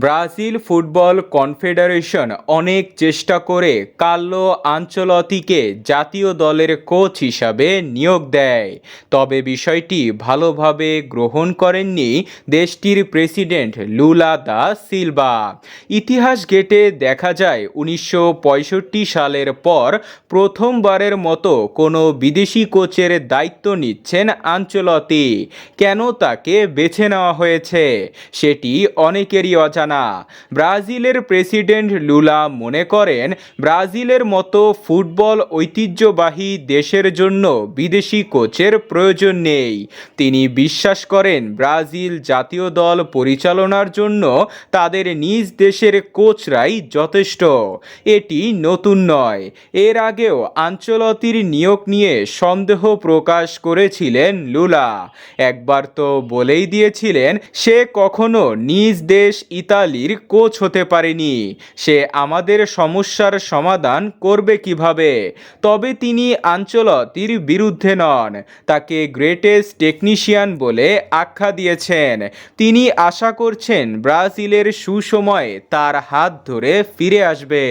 Brazil football confederation অনেক চেষ্টা করে কার্লো আনচেলত্তিকে জাতীয় দলের কোচ হিসাবে নিয়োগ দেয়, তবে বিষয়টি ভালোভাবে গ্রহণ করেননি দেশটির প্রেসিডেন্ট লুলা দা সিলভা। ইতিহাস ঘেঁটে দেখা যায় 1965 সালের পর প্রথমবারের মতো কোনো বিদেশি কোচের দায়িত্ব নিচ্ছেন আনচেলত্তি। কেন তাকে বেছে নেওয়া হয়েছে সেটি অনেকেরই অজানা। ব্রাজিলের প্রেসিডেন্ট লুলা মনে করেন, ব্রাজিলের মতো ফুটবল ঐতিহ্যবাহী দেশের জন্য বিদেশি কোচের প্রয়োজন নেই। তিনি বিশ্বাস করেন ব্রাজিল জাতীয় দল পরিচালনার জন্য তাদের নিজ দেশের কোচরাই যথেষ্ট। এটি নতুন নয়, এর আগেও আনচেলত্তির নিয়োগ নিয়ে সন্দেহ প্রকাশ করেছিলেন লুলা। একবার তো বলেই দিয়েছিলেন সে কখনো নিজ দেশ ইতালির কোচ হতে পারেনি, সে আমাদের সমস্যার সমাধান করবে কিভাবে। তবে তিনি আনচেলত্তির বিরুদ্ধে নন, তাকে গ্রেটেস্ট টেকনিশিয়ান বলে আখ্যা দিয়েছেন। তিনি আশা করছেন ব্রাজিলের সুসময় তার হাত ধরে ফিরে আসবে।